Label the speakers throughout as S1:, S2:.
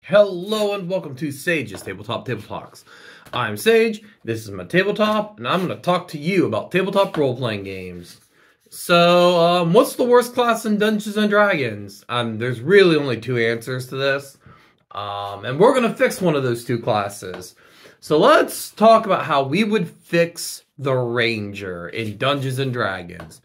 S1: Hello and welcome to Sage's Tabletop Table Talks. I'm Sage, this is my tabletop, and I'm going to talk to you about tabletop role-playing games. So, what's the worst class in Dungeons & Dragons? There's really only two answers to this, and we're going to fix one of those two classes. So let's talk about how we would fix the Ranger in Dungeons & Dragons.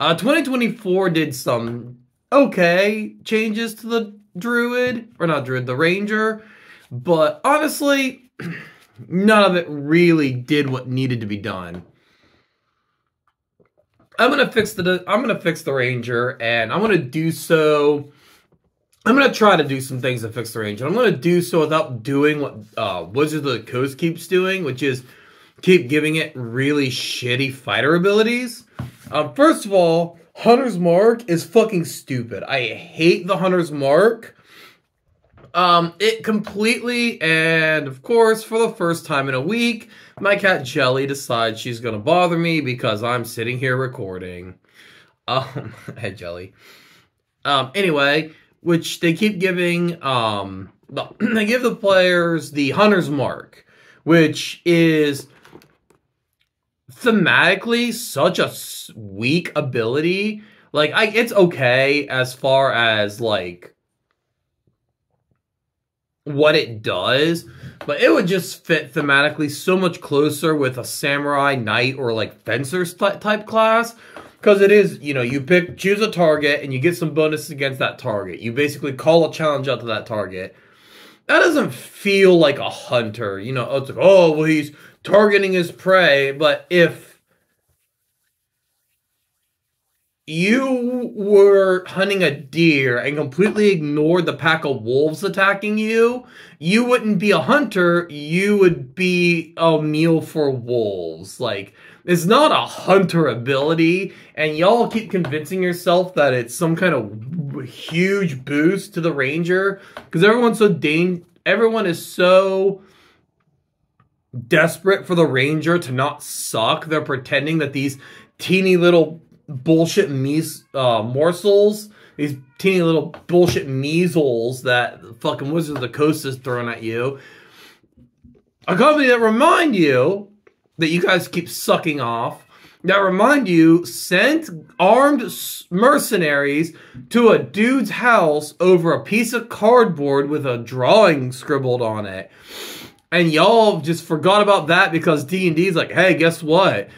S1: 2024 did some okay changes to the the Ranger, but honestly, none of it really did what needed to be done. I'm gonna fix the Ranger, and I'm gonna do so. I'm gonna try to do some things to fix the Ranger. I'm gonna do so without doing what Wizards of the Coast keeps doing, which is keep giving it really shitty fighter abilities. First of all, Hunter's Mark is fucking stupid. I hate the Hunter's Mark. It completely, and of course, for the first time in a week, my cat Jelly decides she's gonna bother me because I'm sitting here recording. Hey Jelly. Anyway, which they keep giving, they give the players the Hunter's Mark, which is thematically such a weak ability. Like, it's okay as far as, like, what it does, but it would just fit thematically so much closer with a samurai, knight, or, like, fencers type class. Because it is, you know, you choose a target, and you get some bonuses against that target. You basically call a challenge out to that target. That doesn't feel like a hunter. You know, it's like, oh, well, he's targeting his prey. But if you were hunting a deer and completely ignored the pack of wolves attacking you, you wouldn't be a hunter. You would be a meal for wolves. Like, it's not a hunter ability, and y'all keep convincing yourself that it's some kind of huge boost to the Ranger, because everyone is so desperate for the Ranger to not suck. They're pretending that these teeny little bullshit morsels, these teeny little bullshit measles that fucking Wizards of the Coast is throwing at you, a company that remind you that you guys keep sucking off, that remind you sent armed mercenaries to a dude's house over a piece of cardboard with a drawing scribbled on it. And y'all just forgot about that because D&D's like, hey, guess what?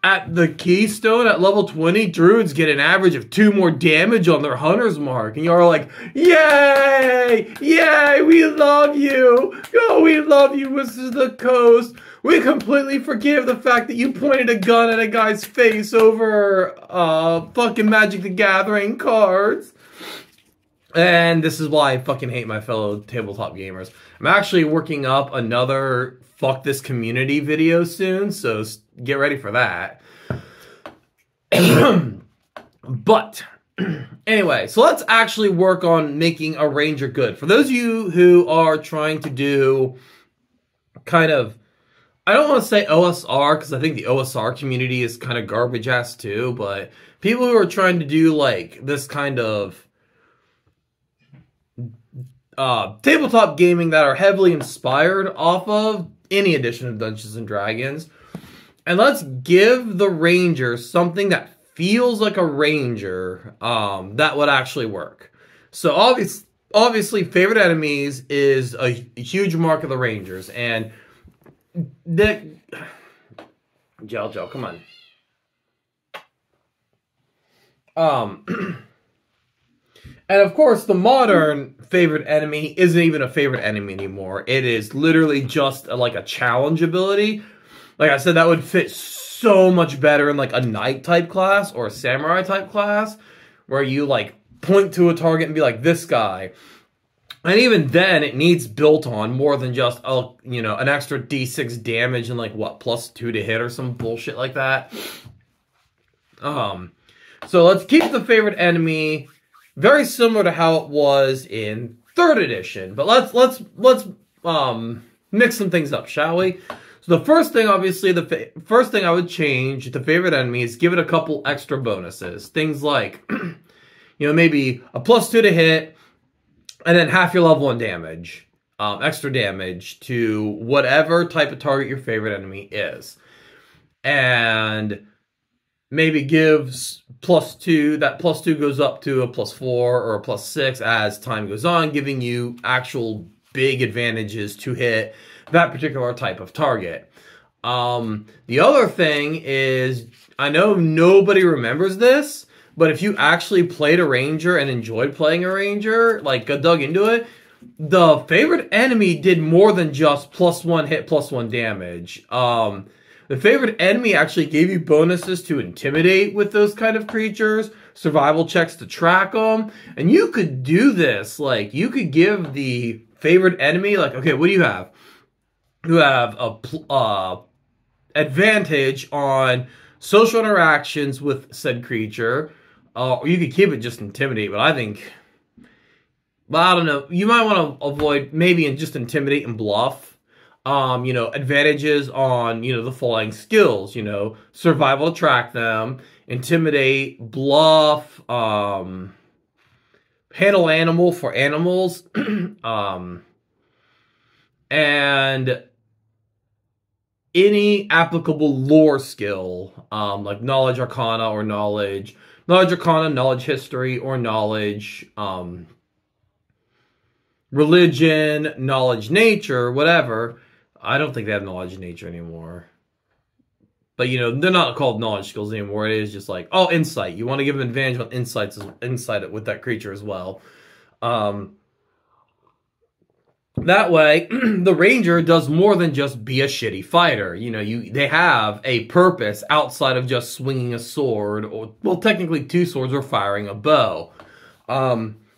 S1: At the Keystone at level 20, druids get an average of 2 more damage on their Hunter's Mark. And y'all are like, yay! Yay! We love you! Oh, we love you, Wizards of the Coast! We completely forgive the fact that you pointed a gun at a guy's face over fucking Magic the Gathering cards. And this is why I fucking hate my fellow tabletop gamers. I'm actually working up another Fuck This Community video soon, so get ready for that. But, anyway, so let's actually work on making a Ranger good. For those of you who are trying to do kind of, I don't want to say OSR, because I think the OSR community is kind of garbage ass too, but people who are trying to do, like, this kind of tabletop gaming that are heavily inspired off of any edition of Dungeons & Dragons. And let's give the Ranger something that feels like a Ranger that would actually work. So obviously, favorite enemies is a huge mark of the Rangers. And Gel, come on. And of course, the modern favorite enemy isn't even a favorite enemy anymore. It is literally just like a challenge ability. Like I said, that would fit so much better in like a knight type class or a samurai type class, where you like point to a target and be like, this guy. And even then, it needs built on more than just an extra D6 damage and like what, +2 to hit or some bullshit like that. So let's keep the favorite enemy very similar to how it was in 3rd edition, but let's mix some things up, shall we? So the first thing, obviously, first thing I would change the favorite enemy is give it a couple extra bonuses. Things like, maybe a +2 to hit, And then half your level 1 damage. Extra damage to whatever type of target your favorite enemy is. And maybe gives +2. That +2 goes up to a +4 or a +6 as time goes on, giving you actual big advantages to hit that particular type of target. The other thing is, I know nobody remembers this, but if you actually played a ranger and enjoyed playing a ranger, like dug into it, the favorite enemy did more than just +1 hit, +1 damage. The favorite enemy actually gave you bonuses to intimidate with those kind of creatures, survival checks to track them, and you could do this. Like, you could give the favorite enemy, like, okay, what do you have? You have a advantage on social interactions with said creature, or you could keep it just intimidate, but I think, well, I don't know, you might want to avoid maybe just intimidate and bluff. You know, advantages on, you know, the following skills, you know, survival to track them, intimidate, bluff, handle animal for animals, and any applicable lore skill, like knowledge arcana or knowledge arcana, knowledge history, or knowledge, religion, knowledge nature, whatever. I don't think they have knowledge nature anymore. But, you know, they're not called knowledge skills anymore. It is just like, oh, insight. You want to give them advantage on insight with that creature as well. That way, the ranger does more than just be a shitty fighter. You know, they have a purpose outside of just swinging a sword, or, well, technically 2 swords, or firing a bow.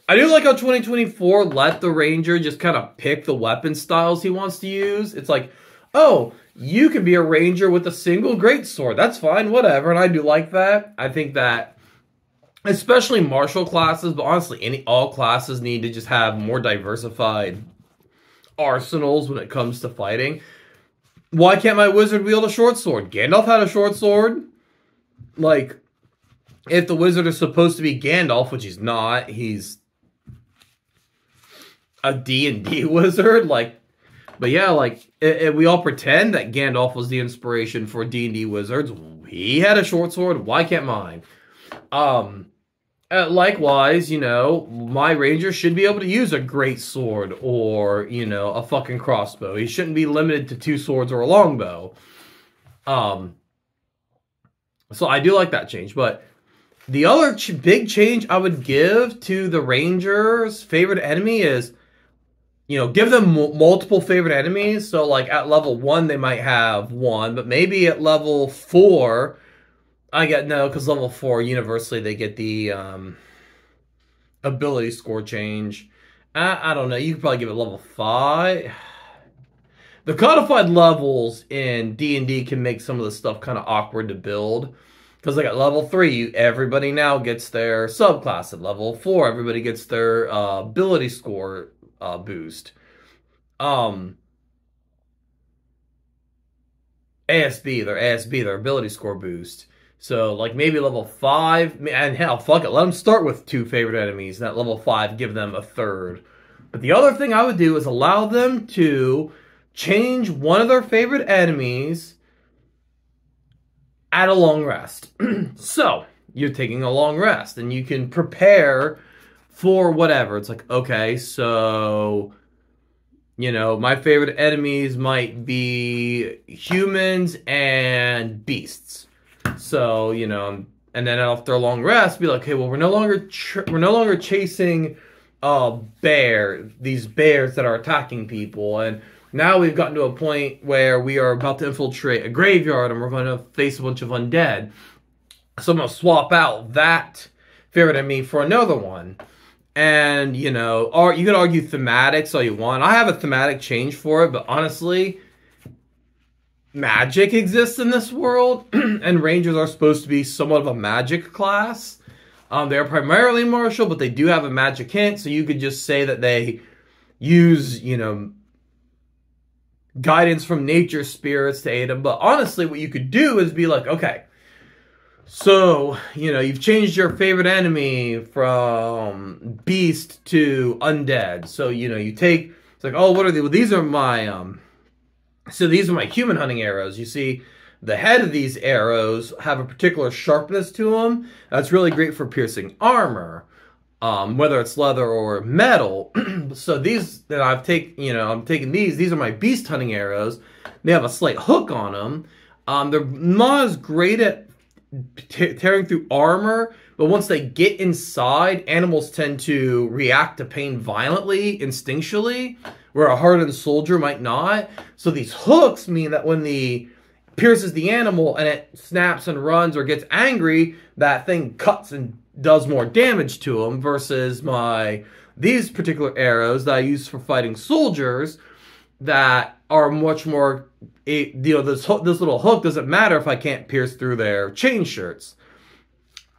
S1: I do like how 2024 let the ranger just kind of pick the weapon styles he wants to use. It's like, oh, you can be a ranger with a single greatsword. That's fine, whatever. And I do like that. I think that, especially martial classes, but honestly, all classes need to just have more diversified arsenals when it comes to fighting. Why can't my wizard wield a short sword? Gandalf had a short sword. Like, if the wizard is supposed to be Gandalf, which he's not, he's a D&D wizard, like, but yeah, like, we all pretend that Gandalf was the inspiration for D&D wizards. He had a short sword, why can't mine? Likewise, you know, my ranger should be able to use a great sword, or, you know, a fucking crossbow. He shouldn't be limited to 2 swords or a longbow. So I do like that change, but the other big change I would give to the ranger's favorite enemy is, you know, give them multiple favorite enemies. So, like, at level 1, they might have 1, but maybe at level 4, because level 4, universally, they get the ability score change. I don't know, you could probably give it level 5. The codified levels in D&D can make some of the stuff kind of awkward to build. Because, like, at level 3, everybody now gets their subclass. At level 4, everybody gets their ability score boost. ASB, their ability score boost. So, like, maybe level 5, and hell, fuck it, let them start with 2 favorite enemies, and at level 5, give them a 3rd. But the other thing I would do is allow them to change one of their favorite enemies at a long rest. So, you're taking a long rest, and you can prepare for whatever. It's like, okay, so, you know, my favorite enemies might be humans and beasts. So, you know, and then after a long rest, be like, okay, well, we're no longer chasing these bears that are attacking people, and now we've gotten to a point where we are about to infiltrate a graveyard and we're going to face a bunch of undead. So I'm going to swap out that favorite enemy for another one. And, you know, or you could argue thematics all you want. I have a thematic change for it, but honestly, magic exists in this world, and rangers are supposed to be somewhat of a magic class. They're primarily martial, but they do have a magic hint, so you could just say that they use, you know, guidance from nature spirits to aid them. But honestly, what you could do is be like, okay, So, you know, you've changed your favorite enemy from beast to undead. So, you know, you take, it's like, oh, what are these? Well, these are my, so these are my human hunting arrows. You see, the head of these arrows have a particular sharpness to them. That's really great for piercing armor, whether it's leather or metal. So these that I'm taking these are my beast hunting arrows. They have a slight hook on them. They're not as great at tearing through armor, but once they get inside, animals tend to react to pain violently, instinctually, where a hardened soldier might not. So these hooks mean that when the pierces the animal and it snaps and runs or gets angry, that thing cuts and does more damage to them, versus these particular arrows that I use for fighting soldiers that are much more, you know, this little hook doesn't matter if I can't pierce through their chain shirts.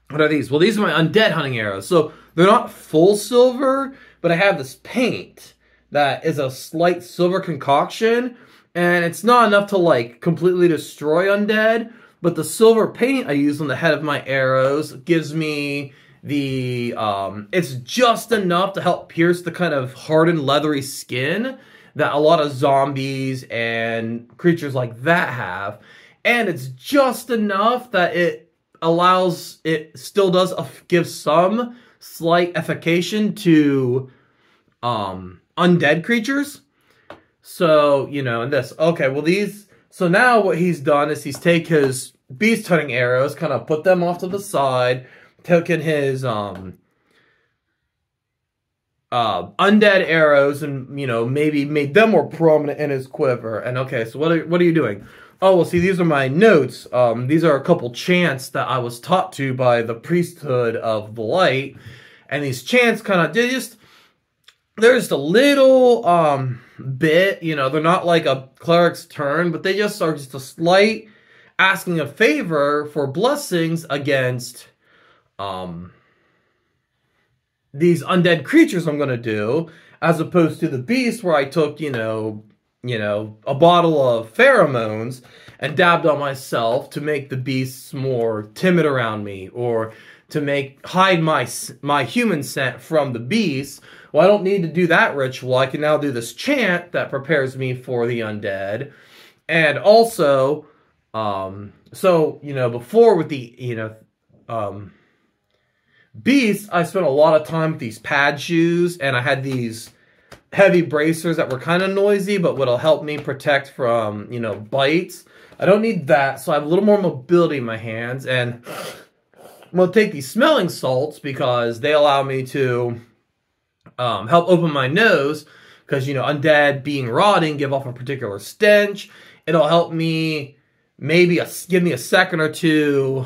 S1: What are these? Well, these are my undead hunting arrows. So they're not full silver, but I have this paint that is a slight silver concoction, and it's not enough to like completely destroy undead, but the silver paint I use on the head of my arrows gives me the, it's just enough to help pierce the kind of hardened leathery skin that a lot of zombies and creatures like that have. And it's just enough that it still does give some slight effication to undead creatures. So, you know, and this, okay, well so now what he's done is he's taken his beast hunting arrows, kind of put them off to the side, taken his undead arrows and, you know, maybe made them more prominent in his quiver. And okay, so what are you doing? Oh, well, see, these are my notes. These are a couple chants that I was taught to by the priesthood of the light. And these chants kind of, they're just a little bit, you know, they're not like a cleric's turn, but they just are just a slight asking a favor for blessings against these undead creatures I'm going to do, as opposed to the beast where I took, you know, a bottle of pheromones and dabbed on myself to make the beasts more timid around me, or to hide my human scent from the beast. Well, I don't need to do that ritual. I can now do this chant that prepares me for the undead. And also, so, you know, before with the, you know, beasts, I spent a lot of time with these pad shoes, and I had these heavy bracers that were kind of noisy, but what'll help me protect from, you know, bites. I don't need that, so I have a little more mobility in my hands, and I'm going to take these smelling salts because they allow me to help open my nose, because, you know, undead being rotting give off a particular stench. It'll help me give me a second or two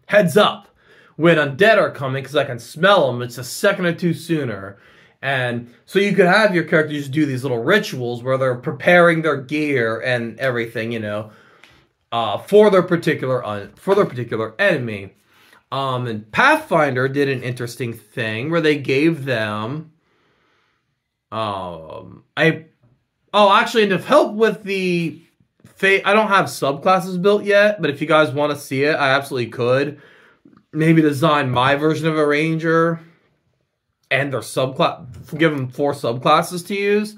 S1: heads up when undead are coming, because I can smell them. It's a second or two sooner. And so you could have your characters do these little rituals where they're preparing their gear and everything, you know, for their particular enemy. And Pathfinder did an interesting thing where they gave them actually, to help with the I don't have subclasses built yet, but if you guys want to see it, I absolutely could. Maybe design my version of a ranger and their subclass, give them 4 subclasses to use.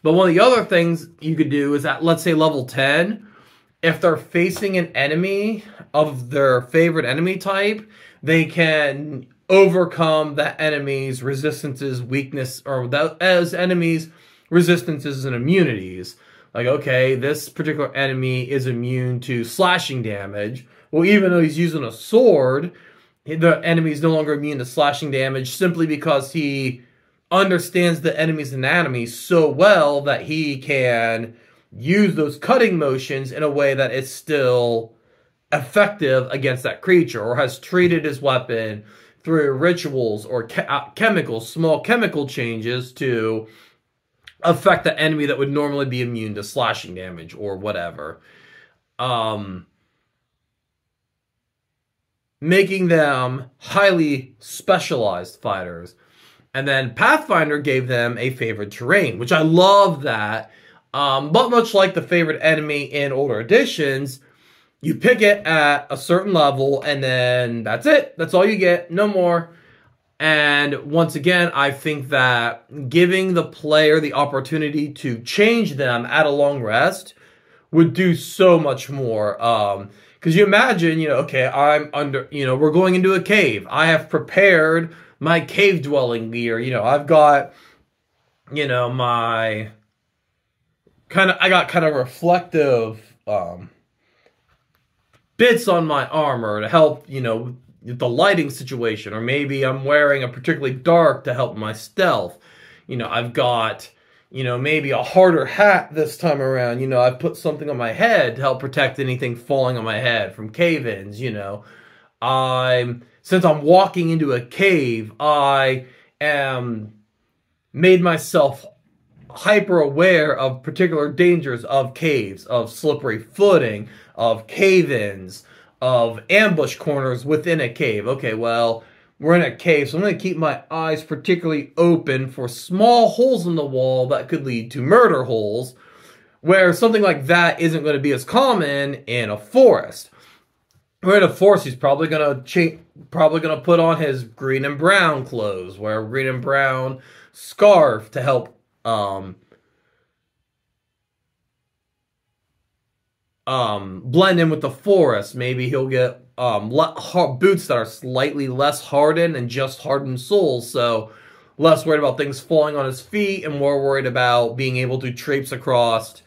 S1: But one of the other things you could do is at, let's say, level 10, if they're facing an enemy of their favorite enemy type, they can overcome that enemy's resistances, weakness, or as enemies' resistances and immunities. Like, okay, this particular enemy is immune to slashing damage. Well, even though he's using a sword, the enemy is no longer immune to slashing damage simply because he understands the enemy's anatomy so well that he can use those cutting motions in a way that is still effective against that creature, or has treated his weapon through rituals or small chemical changes to affect the enemy that would normally be immune to slashing damage or whatever. Making them highly specialized fighters. And then Pathfinder gave them a favored terrain, which I love that. But much like the favorite enemy in older editions, You pick it at a certain level, and then that's it. That's all you get. No more. And once again, I think that giving the player the opportunity to change them at a long rest would do so much more. Because you imagine, okay, I'm under, we're going into a cave. I have prepared my cave dwelling gear. I've got, my I got kind of reflective bits on my armor to help, the lighting situation, or maybe I'm wearing a particularly dark to help my stealth. I've got, maybe a harder hat this time around. I've put something on my head to help protect anything falling on my head from cave-ins. Since I'm walking into a cave, I am made myself hyper aware of particular dangers of caves, of slippery footing, of cave-ins, of ambush corners within a cave. Okay, well, we're in a cave, so I'm going to keep my eyes particularly open for small holes in the wall that could lead to murder holes, where something like that isn't going to be as common in a forest. Where in a forest, he's probably going to put on his green and brown clothes, wear a green and brown scarf to help blend in with the forest. Maybe he'll get boots that are slightly less hardened and just hardened soles, so less worried about things falling on his feet and more worried about being able to traipse across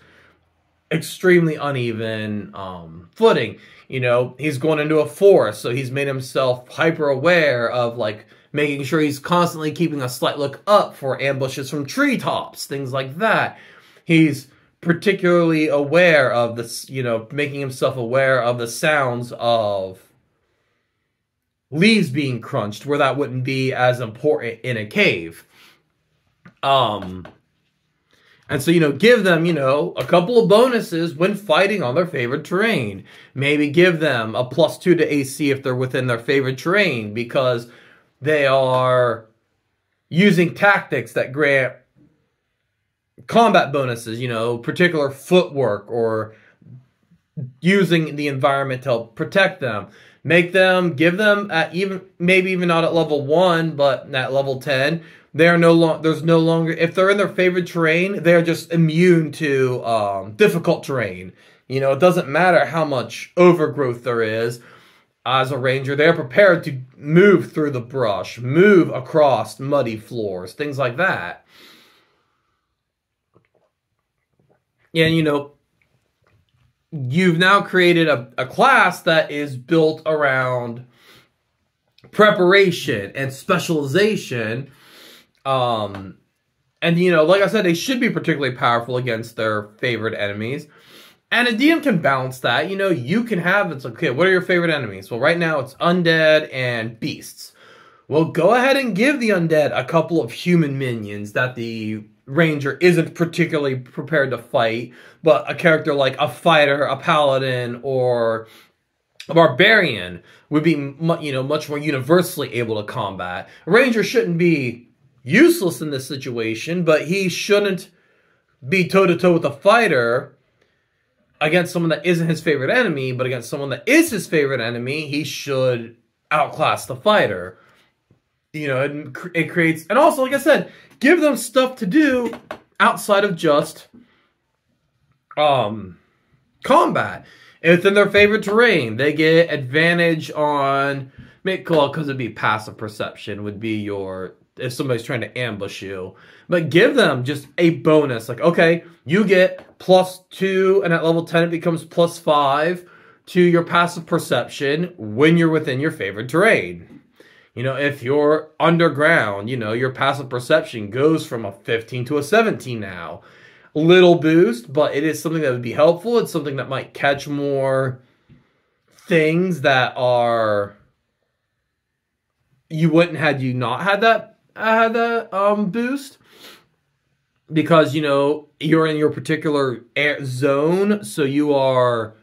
S1: extremely uneven footing. He's going into a forest, so he's made himself hyper aware of making sure he's constantly keeping a slight look up for ambushes from treetops, things like that. He's particularly aware of this, making himself aware of the sounds of leaves being crunched, where that wouldn't be as important in a cave. And so, give them, a couple of bonuses when fighting on their favorite terrain. Maybe give them a +2 to AC if they're within their favorite terrain, because they are using tactics that grant combat bonuses, particular footwork, or using the environment to help protect them. Give them at maybe even not at level 1, but at level 10, there's no longer, if they're in their favorite terrain, they're just immune to difficult terrain. It doesn't matter how much overgrowth there is. As a ranger, they're prepared to move through the brush, move across muddy floors, things like that. And, you've now created a class that is built around preparation and specialization. And, like I said, they should be particularly powerful against their favorite enemies. And a DM can balance that. You can have, it's okay, what are your favorite enemies? Well, right now it's undead and beasts. Well, go ahead and give the undead a couple of human minions that the ranger isn't particularly prepared to fight, but a character like a fighter, a paladin, or a barbarian would be much more universally able to combat. A ranger shouldn't be useless in this situation, but he shouldn't be toe-to-toe with a fighter against someone that isn't his favorite enemy, but against someone that is his favorite enemy, he should outclass the fighter. It creates, and also, like I said, give them stuff to do outside of just combat. If it's in their favorite terrain, they get advantage on, because it'd be passive perception, would be if somebody's trying to ambush you. But give them just a bonus. Okay, you get +2, and at level 10 it becomes +5 to your passive perception when you're within your favorite terrain. If you're underground, your passive perception goes from a 15 to a 17 now. Little boost, but it is something that would be helpful. It's something that might catch more things that are you wouldn't had you not had that boost. Because, you're in your particular zone, so you are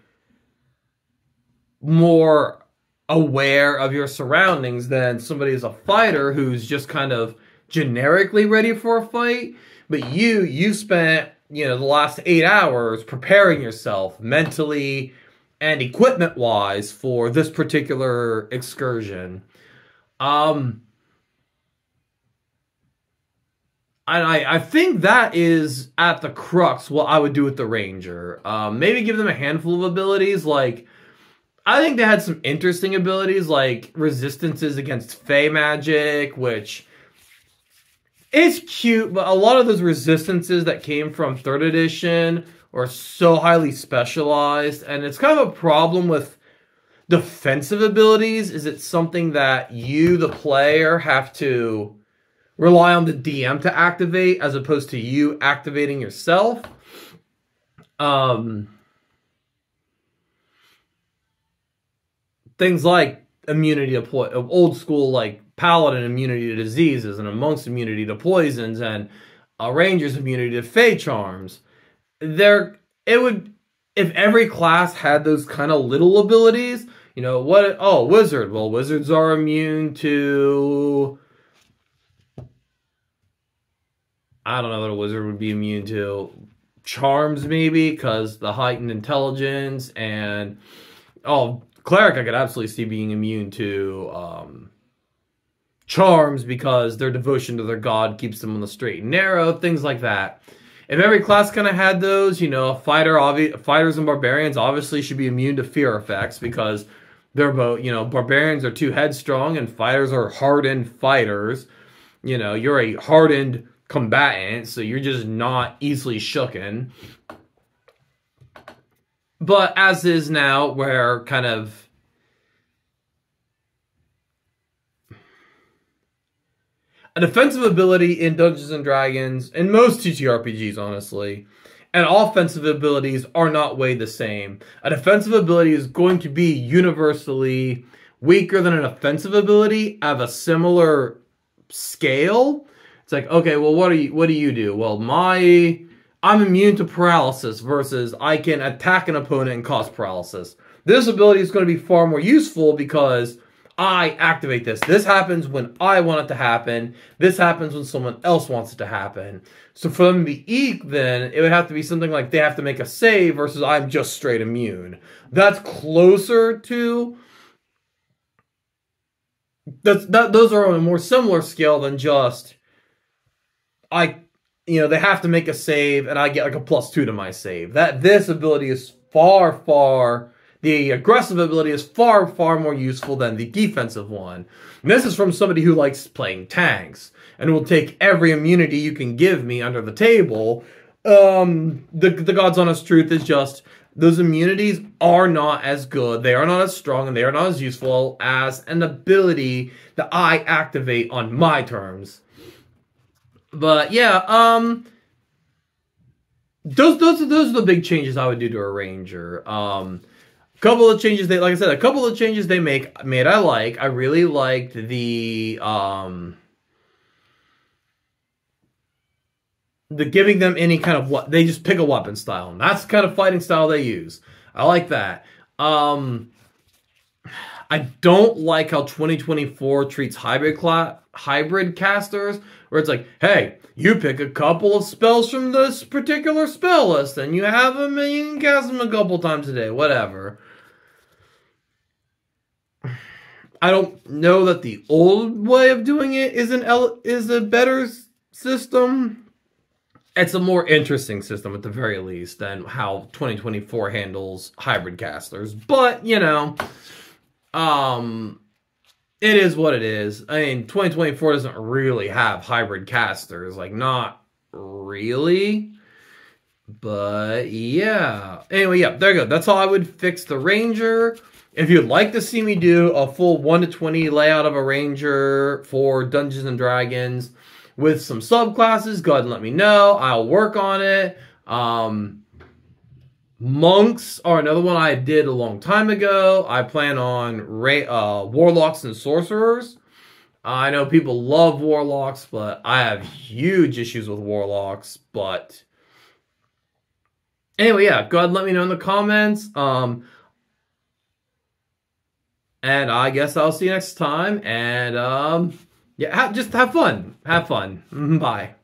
S1: more aware of your surroundings than somebody who's a fighter who's just kind of generically ready for a fight. But you spent, the last 8 hours preparing yourself mentally and equipment-wise for this particular excursion. I think that is at the crux what I would do with the Ranger. Maybe give them a handful of abilities. Like, I think they had some interesting abilities, like resistances against Fey magic, which is cute, but a lot of those resistances that came from 3rd edition are so highly specialized, and it's kind of a problem with defensive abilities. Is it something that you, the player, have to rely on the DM to activate as opposed to you activating yourself? Things like immunity to old school, like paladin immunity to diseases, and a monk's immunity to poisons, and a ranger's immunity to fey charms. If every class had those kind of little abilities, you know, wizard. Well, wizards are immune to, I don't know what a wizard would be immune to. Charms, maybe, because the heightened intelligence. And, cleric I could absolutely see being immune to charms because their devotion to their god keeps them on the straight and narrow, things like that. If every class kind of had those, you know, fighters and barbarians obviously should be immune to fear effects because they're both, you know, barbarians are too headstrong and fighters are hardened fighters. You know, you're a hardened combatant, so you're just not easily shooken. But as is now, where kind of a defensive ability in Dungeons & Dragons, in most TTRPGs, honestly, and offensive abilities are not weighed the same. A defensive ability is going to be universally weaker than an offensive ability of a similar scale. It's like, okay, well, what do you do? Well, I'm immune to paralysis versus I can attack an opponent and cause paralysis. This ability is going to be far more useful because I activate this. This happens when I want it to happen. This happens when someone else wants it to happen. So for them to be then it would have to be something like they have to make a save versus I'm just straight immune. That's closer to... Those are on a more similar scale than just... they have to make a save and I get like a +2 to my save. This ability is the aggressive ability is far, far more useful than the defensive one. And this is from somebody who likes playing tanks and will take every immunity you can give me under the table. The God's honest truth is just those immunities are not as good. They are not as strong and they are not as useful as an ability that I activate on my terms. But yeah, those are the big changes I would do to a ranger. Couple of changes they made I like. I really liked the giving them any kind of they just pick a weapon style, and that's the kind of fighting style they use. I like that. I don't like how 2024 treats hybrid casters, where it's like, hey, you pick a couple of spells from this particular spell list, and you have them, and you can cast them a couple times a day, whatever. I don't know that the old way of doing it is a better system. It's a more interesting system, at the very least, than how 2024 handles hybrid casters. But, you know, it is what it is. I mean, 2024 doesn't really have hybrid casters. Like, not really. But, yeah. Anyway, yeah, there you go. That's how I would fix the Ranger. If you'd like to see me do a full 1 to 20 layout of a Ranger for Dungeons & Dragons with some subclasses, go ahead and let me know. I'll work on it. Monks are another one I did a long time ago. I plan on Warlocks and Sorcerers. I know people love Warlocks, but I have huge issues with Warlocks. But anyway, yeah, go ahead and let me know in the comments. And I guess I'll see you next time. And yeah, just have fun. Have fun. Bye.